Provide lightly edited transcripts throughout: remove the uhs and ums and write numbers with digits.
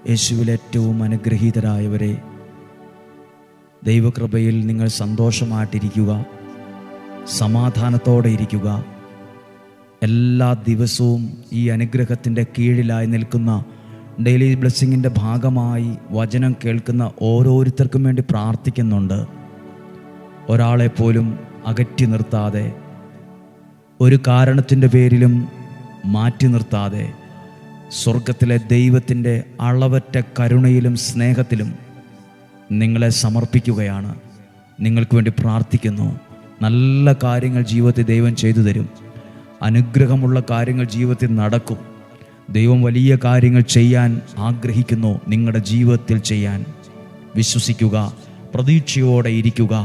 യേശുവിൽ ഏറ്റവും അനുഗ്രഹീതരായവരെ, ദൈവകൃപയിൽ നിങ്ങൾ സന്തോഷമായിട്ടിരിക്കുക, സമാധാനത്തോടെ ഇരിക്കുക. എല്ലാ ദിവസവും ഈ അനുഗ്രഹത്തിൻ്റെ കീഴിലായി നിൽക്കുന്ന ഡെയിലി ബ്ലെസ്സിങ്ങിൻ്റെ ഭാഗമായി വചനം കേൾക്കുന്ന ഓരോരുത്തർക്കും വേണ്ടി പ്രാർത്ഥിക്കുന്നുണ്ട്. ഒരാളെപ്പോലും അകറ്റി നിർത്താതെ, ഒരു കാരണത്തിൻ്റെ പേരിലും മാറ്റി നിർത്താതെ, സ്വർഗത്തിലെ ദൈവത്തിൻ്റെ അളവറ്റ കരുണയിലും സ്നേഹത്തിലും നിങ്ങളെ സമർപ്പിക്കുകയാണ്. നിങ്ങൾക്ക് വേണ്ടി പ്രാർത്ഥിക്കുന്നു. നല്ല കാര്യങ്ങൾ ജീവിതത്തിൽ ദൈവം ചെയ്തു തരും. അനുഗ്രഹമുള്ള കാര്യങ്ങൾ ജീവിതത്തിൽ നടക്കും. ദൈവം വലിയ കാര്യങ്ങൾ ചെയ്യാൻ ആഗ്രഹിക്കുന്നു. നിങ്ങളുടെ ജീവിതത്തിൽ ചെയ്യാൻ വിശ്വസിക്കുക, പ്രതീക്ഷയോടെ ഇരിക്കുക,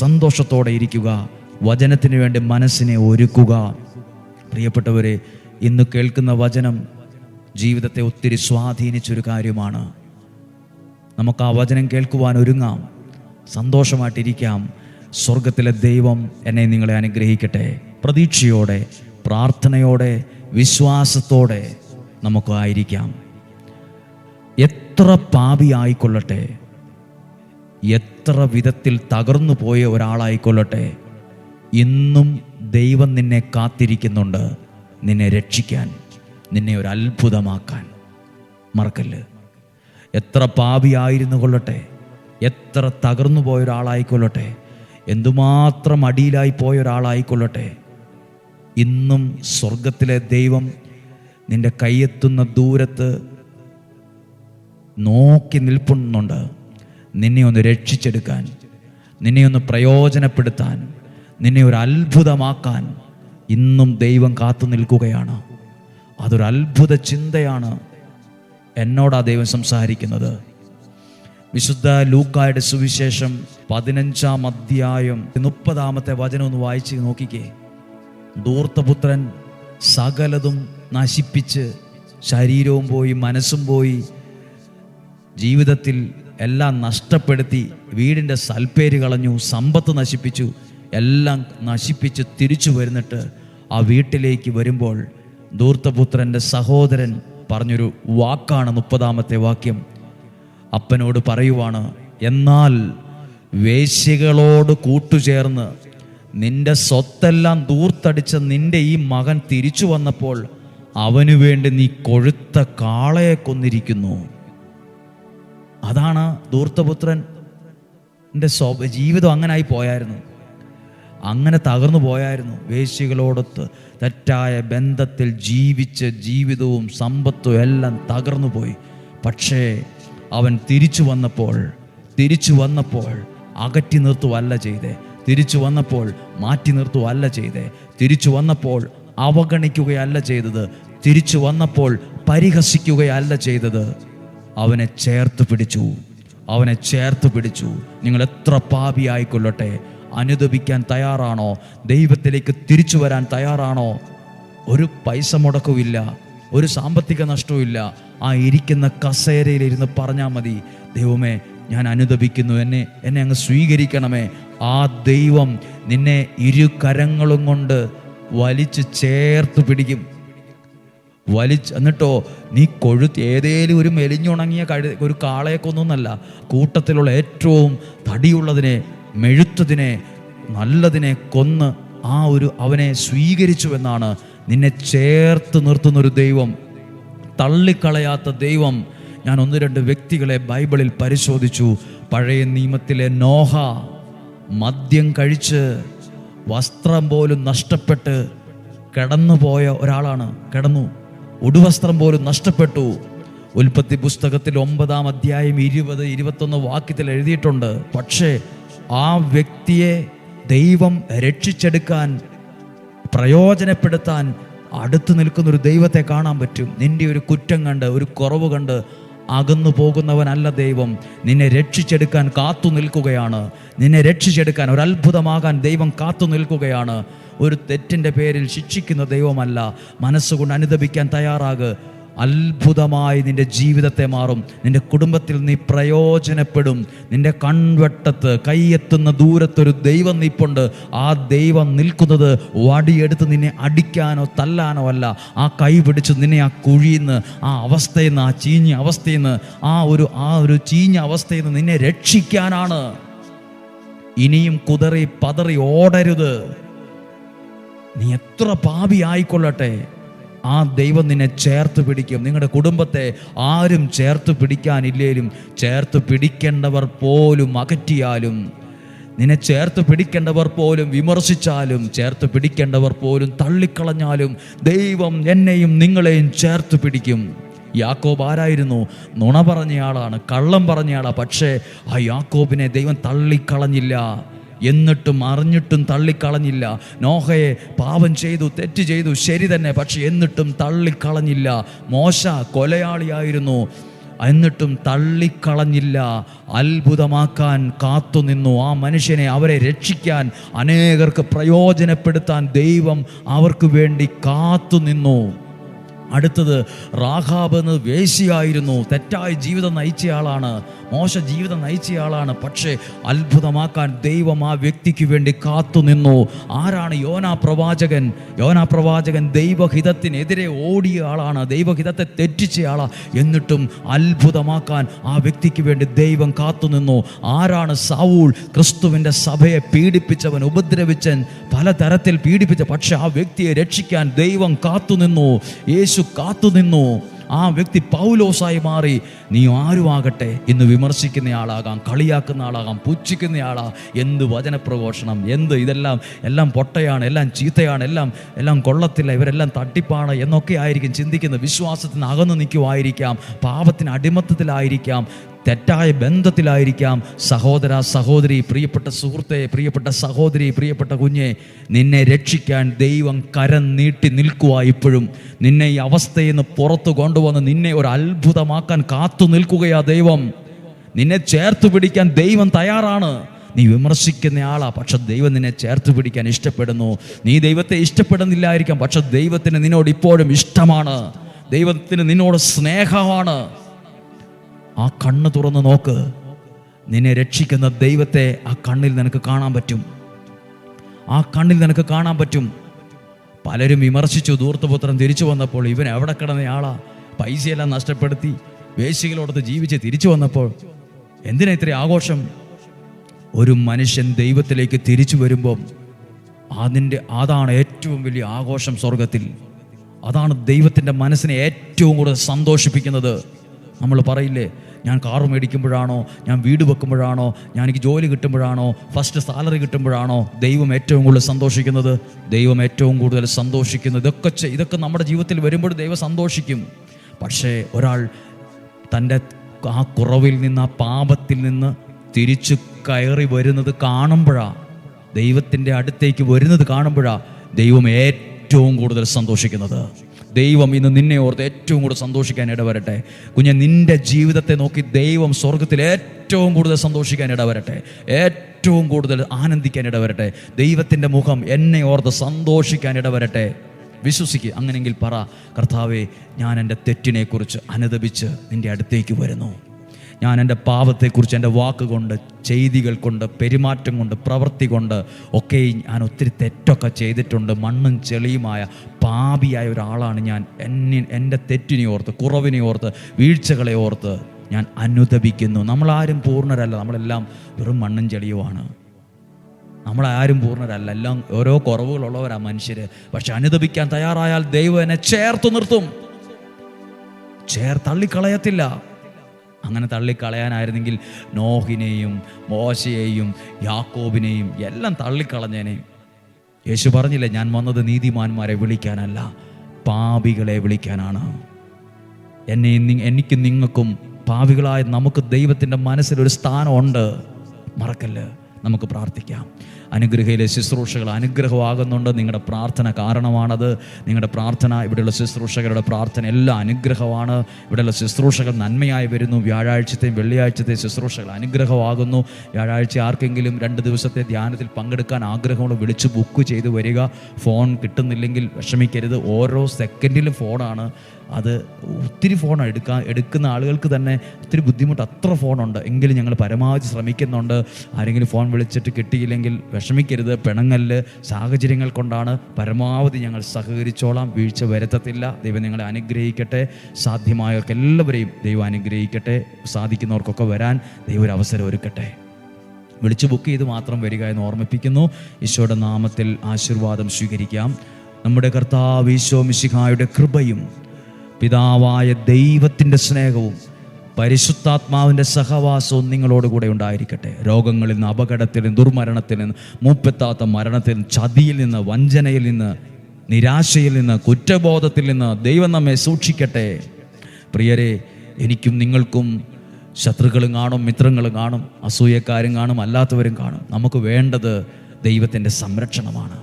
സന്തോഷത്തോടെ ഇരിക്കുക, വചനത്തിന് വേണ്ടി മനസ്സിനെ ഒരുക്കുക. പ്രിയപ്പെട്ടവരെ, ഇന്ന് കേൾക്കുന്ന വചനം ജീവിതത്തെ ഒത്തിരി സ്വാധീനിച്ചൊരു കാര്യമാണ്. നമുക്ക് ആ വചനം കേൾക്കുവാൻ ഒരുങ്ങാം, സന്തോഷമായിട്ടിരിക്കാം. സ്വർഗത്തിലെ ദൈവം എന്നെ നിങ്ങളെ അനുഗ്രഹിക്കട്ടെ. പ്രതീക്ഷയോടെ, പ്രാർത്ഥനയോടെ, വിശ്വാസത്തോടെ നമുക്ക് ആയിരിക്കാം. എത്ര പാപിയായിക്കൊള്ളട്ടെ, എത്ര വിധത്തിൽ തകർന്നു പോയ ഒരാളായിക്കൊള്ളട്ടെ, ഇന്നും ദൈവം നിന്നെ കാത്തിരിക്കുന്നുണ്ട്, നിന്നെ രക്ഷിക്കാൻ, നിന്നെ ഒരു അത്ഭുതമാക്കാൻ. മറക്കല്ല്. എത്ര പാപിയായിരുന്നു കൊള്ളട്ടെ, എത്ര തകർന്നു പോയ ഒരാളായിക്കൊള്ളട്ടെ, എന്തുമാത്രം അടിയിലായി പോയ ഒരാളായിക്കൊള്ളട്ടെ, ഇന്നും സ്വർഗത്തിലെ ദൈവം നിന്റെ കൈയെത്തുന്ന ദൂരത്ത് നോക്കി നിൽപ്പുന്നുണ്ട്. നിന്നെ ഒന്ന് രക്ഷിച്ചെടുക്കാൻ, നിന്നെ ഒന്ന് പ്രയോജനപ്പെടുത്താൻ, നിന്നെ ഒരു അത്ഭുതമാക്കാൻ ഇന്നും ദൈവം കാത്തു നിൽക്കുകയാണ്. അതൊരു അത്ഭുത ചിന്തയാണ്. എന്നോടാ ദൈവം സംസാരിക്കുന്നത്. വിശുദ്ധ ലൂക്കായുടെ സുവിശേഷം 15-ാം അധ്യായം 30-ാമത്തെ വചനം ഒന്ന് വായിച്ച് നോക്കിക്കേ. ധൂർത്തപുത്രൻ സകലതും നശിപ്പിച്ച്, ശരീരവും പോയി, മനസ്സും പോയി, ജീവിതത്തിൽ എല്ലാം നഷ്ടപ്പെടുത്തി, വീടിൻ്റെ സൽപ്പേര് കളഞ്ഞു, സമ്പത്ത് നശിപ്പിച്ചു, എല്ലാം നശിപ്പിച്ച് തിരിച്ചു വരുന്നിട്ട് ആ വീട്ടിലേക്ക് വരുമ്പോൾ ധൂർത്തപുത്രൻ്റെ സഹോദരൻ പറഞ്ഞൊരു വാക്കാണ് 30-ാമത്തെ വാക്യം. അപ്പനോട് പറയുവാണ്, എന്നാൽ വേശ്യകളോട് കൂട്ടുചേർന്ന് നിന്റെ സ്വത്തെല്ലാം ധൂർത്തടിച്ച നിന്റെ ഈ മകൻ തിരിച്ചു വന്നപ്പോൾ അവനു വേണ്ടി നീ കൊഴുത്ത കാളയെ കൊന്നിരിക്കുന്നു. അതാണ് ധൂർത്തപുത്രൻ്റെ ജീവിതം. അങ്ങനായി പോയായിരുന്നു, അങ്ങനെ തകർന്നു പോയായിരുന്നു. വേശ്യകളോടൊത്ത് തെറ്റായ ബന്ധത്തിൽ ജീവിച്ച് ജീവിതവും സമ്പത്തും എല്ലാം തകർന്നു പോയി. പക്ഷേ അവൻ തിരിച്ചു വന്നപ്പോൾ അകറ്റി നിർത്തുവല്ല ചെയ്തേ, തിരിച്ചു വന്നപ്പോൾ മാറ്റി നിർത്തുവല്ല ചെയ്തേ, തിരിച്ചു വന്നപ്പോൾ അവഗണിക്കുകയല്ല ചെയ്തത്, തിരിച്ചു വന്നപ്പോൾ പരിഹസിക്കുകയല്ല ചെയ്തത്. അവനെ ചേർത്ത് പിടിച്ചു. നിങ്ങൾ എത്ര പാപിയായിക്കൊള്ളട്ടെ, അനുദപിക്കാൻ തയ്യാറാണോ? ദൈവത്തിലേക്ക് തിരിച്ചു വരാൻ തയ്യാറാണോ? ഒരു പൈസ മുടക്കവുമില്ല, ഒരു സാമ്പത്തിക നഷ്ടവുമില്ല. ആ ഇരിക്കുന്ന കസേരയിലിരുന്ന് പറഞ്ഞാൽ മതി, ദൈവമേ ഞാൻ അനുദപിക്കുന്നു, എന്നെ അങ്ങ് സ്വീകരിക്കണമേ. ആ ദൈവം നിന്നെ ഇരു കരങ്ങളും കൊണ്ട് വലിച്ച് ചേർത്ത് പിടിക്കും. എന്നിട്ടോ നീ ഏതേലും ഒരു മെലിഞ്ഞുണങ്ങിയ ഒരു കാളയെ കൊന്നൊന്നല്ല, കൂട്ടത്തിലുള്ള ഏറ്റവും തടിയുള്ളതിനെ, മെഴുത്തതിനെ, നല്ലതിനെ കൊന്ന് അവനെ സ്വീകരിച്ചുവെന്നാണ്. നിന്നെ ചേർത്ത് നിർത്തുന്നൊരു ദൈവം, തള്ളിക്കളയാത്ത ദൈവം. ഞാൻ 1-2 വ്യക്തികളെ ബൈബിളിൽ പരിശോധിച്ചു. പഴയ നിയമത്തിലെ നോഹ മദ്യം കഴിച്ച് വസ്ത്രം പോലും നഷ്ടപ്പെട്ട് കിടന്നുപോയ ഒരാളാണ്. ഉടുവസ്ത്രം പോലും നഷ്ടപ്പെട്ടു. ഉൽപ്പത്തി പുസ്തകത്തിൽ 9-ാം അധ്യായം 20-21 വാക്യത്തിൽ എഴുതിയിട്ടുണ്ട്. പക്ഷേ ആ വ്യക്തിയെ ദൈവം രക്ഷിച്ചെടുക്കാൻ, പ്രയോജനപ്പെടുത്താൻ അടുത്ത് നിൽക്കുന്നൊരു ദൈവത്തെ കാണാൻ പറ്റും. നിന്റെ ഒരു കുറ്റം കണ്ട്, ഒരു കുറവ് കണ്ട് അകന്നു പോകുന്നവനല്ല ദൈവം. നിന്നെ രക്ഷിച്ചെടുക്കാൻ കാത്തു നിൽക്കുകയാണ്. നിന്നെ രക്ഷിച്ചെടുക്കാൻ, ഒരു അത്ഭുതമാകാൻ ദൈവം കാത്തു നിൽക്കുകയാണ്. ഒരു തെറ്റിൻ്റെ പേരിൽ ശിക്ഷിക്കുന്ന ദൈവമല്ല. മനസ്സുകൊണ്ട് അനുദപിക്കാൻ തയ്യാറാക്. അത്ഭുതമായി നിൻ്റെ ജീവിതത്തെ മാറും. നിൻ്റെ കുടുംബത്തിൽ നീ പ്രയോജനപ്പെടും. നിൻ്റെ കൺവെട്ടത്ത് കൈയെത്തുന്ന ദൂരത്തൊരു ദൈവം നിൽപ്പുണ്ട്. ആ ദൈവം നിൽക്കുന്നത് വടിയെടുത്ത് നിന്നെ അടിക്കാനോ തല്ലാനോ അല്ല. ആ കൈ പിടിച്ച് നിന്നെ ആ കുഴിയിൽ നിന്ന്, ആ അവസ്ഥയിൽ നിന്ന്, ആ ചീഞ്ഞ അവസ്ഥയിൽ നിന്ന്, ആ ഒരു ചീഞ്ഞ അവസ്ഥയിൽ നിന്ന് നിന്നെ രക്ഷിക്കാനാണ്. ഇനിയും കുതറി പതറി ഓടരുത്. നീ എത്ര പാപി ആയിക്കൊള്ളട്ടെ, ആ ദൈവം നിന്നെ ചേർത്ത് പിടിക്കും. നിങ്ങളുടെ കുടുംബത്തെ ആരും ചേർത്ത് പിടിക്കാനില്ലേലും, ചേർത്ത് പിടിക്കേണ്ടവർ പോലും അകറ്റിയാലും, നിന്നെ ചേർത്ത് പിടിക്കേണ്ടവർ പോലും വിമർശിച്ചാലും, ചേർത്ത് പിടിക്കേണ്ടവർ പോലും തള്ളിക്കളഞ്ഞാലും, ദൈവം എന്നെയും നിങ്ങളെയും ചേർത്ത് പിടിക്കും. യാക്കോബ് ആരായിരുന്നു? നുണ പറഞ്ഞയാളാണ്, കള്ളം പറഞ്ഞയാളാണ്. പക്ഷേ ആ യാക്കോബിനെ ദൈവം തള്ളിക്കളഞ്ഞില്ല. എന്നിട്ടും അറിഞ്ഞിട്ടും തള്ളിക്കളഞ്ഞില്ല. നോഹയെ പാപം ചെയ്തു, തെറ്റ് ചെയ്തു, ശരി തന്നെ, പക്ഷെ എന്നിട്ടും തള്ളിക്കളഞ്ഞില്ല. മോശ കൊലയാളിയായിരുന്നു, എന്നിട്ടും തള്ളിക്കളഞ്ഞില്ല. അത്ഭുതമാക്കാൻ കാത്തുനിന്നു. ആ മനുഷ്യനെ, അവരെ രക്ഷിക്കാൻ, അനേകർക്ക് പ്രയോജനപ്പെടുത്താൻ ദൈവം അവർക്ക് വേണ്ടി കാത്തുനിന്നു. അടുത്തത് റാഹാബ് എന്ന വേശ്യയായിരുന്നു. തെറ്റായ ജീവിതം നയിച്ചയാളാണ്, മോശ ജീവിതം നയിച്ചയാളാണ്. പക്ഷേ അത്ഭുതമാക്കാൻ ദൈവം ആ വ്യക്തിക്ക് വേണ്ടി കാത്തുനിന്നു. ആരാണ്? യോനാ പ്രവാചകൻ. യോനാ പ്രവാചകൻ ദൈവഹിതത്തിനെതിരെ ഓടിയ ആളാണ്, ദൈവഹിതത്തെ തെറ്റിച്ചയാളാണ്. എന്നിട്ടും അത്ഭുതമാക്കാൻ ആ വ്യക്തിക്ക് വേണ്ടി ദൈവം കാത്തുനിന്നു. ആരാണ്? സൗൾ. ക്രിസ്തുവിൻ്റെ സഭയെ പീഡിപ്പിച്ചവൻ, ഉപദ്രവിച്ചൻ, പലതരത്തിൽ പീഡിപ്പിച്ച. പക്ഷെ ആ വ്യക്തിയെ രക്ഷിക്കാൻ ദൈവം കാത്തുനിന്നു. യേശു കാത്തുനിന്നു. ആ വ്യക്തി പൗലോസായി മാറി. നീ ആരുമാകട്ടെ, ഇന്ന് വിമർശിക്കുന്ന ആളാകാം, കളിയാക്കുന്ന ആളാകാം, പുച്ഛിക്കുന്ന എന്ത് വചനപ്രഘോഷണം, ഇതെല്ലാം പൊട്ടയാണ്, എല്ലാം ചീത്തയാണ്, എല്ലാം കൊള്ളത്തില്ല, ഇവരെല്ലാം തട്ടിപ്പാണ് എന്നൊക്കെ ആയിരിക്കും ചിന്തിക്കുന്നത്. വിശ്വാസത്തിന് അകന്നു നിൽക്കുമായിരിക്കാം, പാപത്തിന് അടിമത്തത്തിലായിരിക്കാം, തെറ്റായ ബന്ധത്തിലായിരിക്കാം. സഹോദര, സഹോദരി, പ്രിയപ്പെട്ട സുഹൃത്തെ, പ്രിയപ്പെട്ട സഹോദരി, പ്രിയപ്പെട്ട കുഞ്ഞെ, നിന്നെ രക്ഷിക്കാൻ ദൈവം കരം നീട്ടി നിൽക്കുക. ഇപ്പോഴും നിന്നെ ഈ അവസ്ഥയിൽ നിന്ന് പുറത്തു കൊണ്ടുവന്ന് നിന്നെ ഒരു അത്ഭുതമാക്കാൻ കാത്തു നിൽക്കുകയാ ദൈവം. നിന്നെ ചേർത്ത് പിടിക്കാൻ ദൈവം തയ്യാറാണ്. നീ വിമർശിക്കുന്ന ആളാ, പക്ഷെ ദൈവം നിന്നെ ചേർത്ത് പിടിക്കാൻ ഇഷ്ടപ്പെടുന്നു. നീ ദൈവത്തെ ഇഷ്ടപ്പെടുന്നില്ലായിരിക്കാം, പക്ഷെ ദൈവത്തിന് നിന്നോട് ഇപ്പോഴും ഇഷ്ടമാണ്. ദൈവത്തിന് നിന്നോട് സ്നേഹമാണ്. ആ കണ്ണ് തുറന്ന് നോക്ക്. നിന്നെ രക്ഷിക്കുന്ന ദൈവത്തെ ആ കണ്ണിൽ നിനക്ക് കാണാൻ പറ്റും. ആ കണ്ണിൽ നിനക്ക് കാണാൻ പറ്റും. പലരും വിമർശിച്ചു. ധൂർത്തപുത്രൻ തിരിച്ചു വന്നപ്പോൾ ഇവൻ എവിടെ കിടന്നയാളാ, പൈസയെല്ലാം നഷ്ടപ്പെടുത്തി വേശ്യകളോടത്ത് ജീവിച്ച് തിരിച്ചു വന്നപ്പോൾ എന്തിനാ ഇത്ര ആഘോഷം? ഒരു മനുഷ്യൻ ദൈവത്തിലേക്ക് തിരിച്ചു വരുമ്പം അതാണ് ഏറ്റവും വലിയ ആഘോഷം സ്വർഗത്തിൽ. അതാണ് ദൈവത്തിൻ്റെ മനസ്സിനെ ഏറ്റവും കൂടുതൽ സന്തോഷിപ്പിക്കുന്നത്. നമ്മൾ പറയില്ലേ, ഞാൻ കാറ് മേടിക്കുമ്പോഴാണോ, ഞാൻ വീട് വെക്കുമ്പോഴാണോ, എനിക്ക് ജോലി കിട്ടുമ്പോഴാണോ, ഫസ്റ്റ് സാലറി കിട്ടുമ്പോഴാണോ ദൈവം ഏറ്റവും കൂടുതൽ സന്തോഷിക്കുന്നത്? ദൈവം ഏറ്റവും കൂടുതൽ സന്തോഷിക്കുന്നത് ഇതൊക്കെ നമ്മുടെ ജീവിതത്തിൽ വരുമ്പോൾ ദൈവം സന്തോഷിക്കും. പക്ഷേ ഒരാൾ തൻ്റെ ആ കുറവിൽ നിന്ന്, ആ പാപത്തിൽ നിന്ന് തിരിച്ചു കയറി വരുന്നത് കാണുമ്പോഴാണ്, ദൈവത്തിൻ്റെ അടുത്തേക്ക് വരുന്നത് കാണുമ്പോഴാണ് ദൈവം ഏറ്റവും കൂടുതൽ സന്തോഷിക്കുന്നത്. ദൈവം ഇന്ന് നിന്നെ ഓർത്ത് ഏറ്റവും കൂടുതൽ സന്തോഷിക്കാൻ ഇടവരട്ടെ. കുഞ്ഞെ, നിന്റെ ജീവിതത്തെ നോക്കി ദൈവം സ്വർഗത്തിൽ ഏറ്റവും കൂടുതൽ സന്തോഷിക്കാൻ ഇടവരട്ടെ, ഏറ്റവും കൂടുതൽ ആനന്ദിക്കാൻ ഇടവരട്ടെ. ദൈവത്തിൻ്റെ മുഖം എന്നെ ഓർത്ത് സന്തോഷിക്കാൻ ഇടവരട്ടെ. വിശ്വസിക്കുക. അങ്ങനെയെങ്കിൽ പറ, കർത്താവേ, ഞാൻ എൻ്റെ തെറ്റിനെക്കുറിച്ച് അനുതപിച്ച് നിൻ്റെ അടുത്തേക്ക് വരുന്നു. ഞാൻ എൻ്റെ പാപത്തെക്കുറിച്ച് എൻ്റെ വാക്കുകൊണ്ട്, ചെയ്തികൾ കൊണ്ട്, പെരുമാറ്റം കൊണ്ട്, പ്രവൃത്തി കൊണ്ട് ഒക്കെ ഞാൻ ഒത്തിരി തെറ്റൊക്കെ ചെയ്തിട്ടുണ്ട്. മണ്ണും ചെളിയുമായ പാപിയായ ഒരാളാണ് ഞാൻ. എൻ്റെ തെറ്റിനെ ഓർത്ത്, കുറവിനെ ഓർത്ത്, വീഴ്ചകളെ ഓർത്ത് ഞാൻ അനുതപിക്കുന്നു. നമ്മളാരും പൂർണ്ണരല്ല, നമ്മളെല്ലാം വെറും മണ്ണും ചെളിയുമാണ്. നമ്മളാരും പൂർണ്ണരല്ല, എല്ലാം ഓരോ കുറവുകളുള്ളവരാ മനുഷ്യർ. പക്ഷെ അനുതപിക്കാൻ തയ്യാറായാൽ ദൈവം എന്നെ ചേർത്ത് നിർത്തും, തള്ളിക്കളയത്തില്ല. അങ്ങനെ തള്ളിക്കളയാനായിരുന്നെങ്കിൽ നോഹിനെയും മോശയെയും യാക്കോബിനെയും എല്ലാം തള്ളിക്കളഞ്ഞേനെ. യേശു പറഞ്ഞില്ലേ, ഞാൻ വന്നത് നീതിമാന്മാരെ വിളിക്കാനല്ല, പാപികളെ വിളിക്കാനാണ്. എനിക്കും നിങ്ങൾക്കും, പാപികളായ നമുക്ക് ദൈവത്തിൻ്റെ മനസ്സിലൊരു സ്ഥാനമുണ്ട്, മറക്കല്ല്. നമുക്ക് പ്രാർത്ഥിക്കാം. അനുഗ്രഹയിലെ ശുശ്രൂഷകൾ അനുഗ്രഹമാകുന്നുണ്ട്. നിങ്ങളുടെ പ്രാർത്ഥന കാരണമാണത്. നിങ്ങളുടെ പ്രാർത്ഥന, ഇവിടെയുള്ള ശുശ്രൂഷകരുടെ പ്രാർത്ഥന എല്ലാം അനുഗ്രഹമാണ്. ഇവിടെയുള്ള ശുശ്രൂഷകൾ നന്മയായി വരുന്നു. വ്യാഴാഴ്ചത്തെയും വെള്ളിയാഴ്ചത്തെയും ശുശ്രൂഷകൾ അനുഗ്രഹമാകുന്നു. വ്യാഴാഴ്ച ആർക്കെങ്കിലും 2 ദിവസത്തെ ധ്യാനത്തിൽ പങ്കെടുക്കാൻ ആഗ്രഹമുള്ള വിളിച്ച് ബുക്ക് ചെയ്ത് വരിക. ഫോൺ കിട്ടുന്നില്ലെങ്കിൽ വിഷമിക്കരുത്. ഓരോ സെക്കൻഡിലും ഫോണാണ്. അത് ഒത്തിരി ഫോൺ എടുക്കുന്ന ആളുകൾക്ക് തന്നെ ഒത്തിരി ബുദ്ധിമുട്ട്, അത്ര ഫോണുണ്ട്. എങ്കിലും ഞങ്ങൾ പരമാവധി ശ്രമിക്കുന്നുണ്ട്. ആരെങ്കിലും ഫോൺ വിളിച്ചിട്ട് കിട്ടിയില്ലെങ്കിൽ വിഷമിക്കരുത്, പിണങ്ങല് സാഹചര്യങ്ങൾ കൊണ്ടാണ്. പരമാവധി ഞങ്ങൾ സഹകരിച്ചോളാം, വീഴ്ച വരുത്തത്തില്ല. ദൈവം നിങ്ങളെ അനുഗ്രഹിക്കട്ടെ. സാധ്യമായവർക്ക് എല്ലാവരെയും ദൈവം അനുഗ്രഹിക്കട്ടെ. സാധിക്കുന്നവർക്കൊക്കെ വരാൻ ദൈവം ഒരു അവസരം ഒരുക്കട്ടെ. വിളിച്ച് ബുക്ക് ചെയ്ത് മാത്രം വരിക എന്ന് ഓർമ്മിപ്പിക്കുന്നു. ഈശോയുടെ നാമത്തിൽ ആശീർവാദം സ്വീകരിക്കാം. നമ്മുടെ കർത്താവ് ഈശോ മിശിഹായുടെ കൃപയും പിതാവായ ദൈവത്തിൻ്റെ സ്നേഹവും പരിശുദ്ധാത്മാവിൻ്റെ സഹവാസവും നിങ്ങളോടുകൂടെ ഉണ്ടായിരിക്കട്ടെ. രോഗങ്ങളിൽ നിന്ന്, അപകടത്തിൽ നിന്ന്, ദുർമരണത്തിൽ നിന്ന്, മൂപ്പെത്താത്ത മരണത്തിൽ നിന്ന്, ചതിയിൽ നിന്ന്, വഞ്ചനയിൽ നിന്ന്, നിരാശയിൽ നിന്ന്, കുറ്റബോധത്തിൽ നിന്ന് ദൈവം നമ്മെ സൂക്ഷിക്കട്ടെ. പ്രിയരെ, എനിക്കും നിങ്ങൾക്കും ശത്രുക്കളും കാണും, മിത്രങ്ങളും കാണും, അസൂയക്കാരും കാണും, അല്ലാത്തവരും കാണും. നമുക്ക് വേണ്ടത് ദൈവത്തിൻ്റെ സംരക്ഷണമാണ്.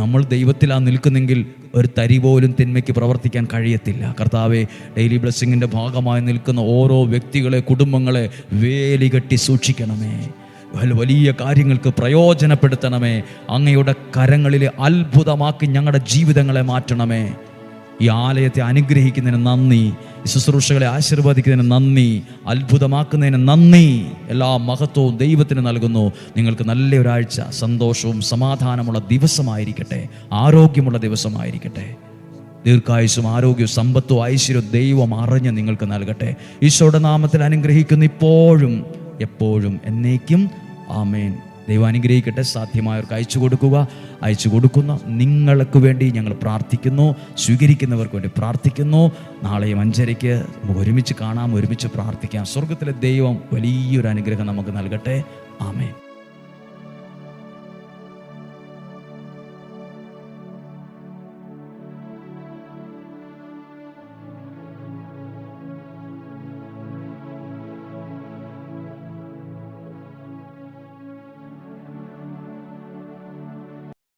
നമ്മൾ ദൈവത്തിലാണ് നിൽക്കുന്നെങ്കിൽ ഒരു തരി പോലും തിന്മയ്ക്ക് പ്രവർത്തിക്കാൻ കഴിയത്തില്ല. കർത്താവെ, ഡെയിലി ബ്ലെസ്സിങ്ങിൻ്റെ ഭാഗമായി നിൽക്കുന്ന ഓരോ വ്യക്തികളെ, കുടുംബങ്ങളെ വേലി കെട്ടി സൂക്ഷിക്കണമേ. വലിയ കാര്യങ്ങൾക്ക് പ്രയോജനപ്പെടുത്തണമേ. അങ്ങയുടെ കരങ്ങളിൽ അത്ഭുതമാക്കി ഞങ്ങളുടെ ജീവിതങ്ങളെ മാറ്റണമേ. ഈ ആലയത്തെ അനുഗ്രഹിക്കുന്നതിന് നന്ദി, ഈ ശുശ്രൂഷകളെ ആശീർവദിക്കുന്നതിന് നന്ദി, അത്ഭുതമാക്കുന്നതിന് നന്ദി. എല്ലാ മഹത്വവും ദൈവത്തിന് നൽകുന്നു. നിങ്ങൾക്ക് നല്ലൊരാഴ്ച സന്തോഷവും സമാധാനമുള്ള ദിവസമായിരിക്കട്ടെ, ആരോഗ്യമുള്ള ദിവസമായിരിക്കട്ടെ. ദീർഘായുസ്സും ആരോഗ്യവും സമ്പത്തും ഐശ്വര്യവും ദൈവം അറിഞ്ഞ് നിങ്ങൾക്ക് നൽകട്ടെ. ഈശോയുടെ നാമത്തിൽ അനുഗ്രഹിക്കുന്നു, ഇപ്പോഴും എപ്പോഴും എന്നേക്കും. ആമേൻ. ദൈവം അനുഗ്രഹിക്കട്ടെ. സാധ്യമായവർക്ക് അയച്ചു കൊടുക്കുന്ന നിങ്ങൾക്ക് വേണ്ടി ഞങ്ങൾ പ്രാർത്ഥിക്കുന്നു. സ്വീകരിക്കുന്നവർക്ക് വേണ്ടി പ്രാർത്ഥിക്കുന്നു. നാളെയും 5:30 നമുക്ക് ഒരുമിച്ച് കാണാം, ഒരുമിച്ച് പ്രാർത്ഥിക്കാം. സ്വർഗത്തിലെ ദൈവം വലിയൊരു അനുഗ്രഹം നമുക്ക് നൽകട്ടെ. ആമേൻ.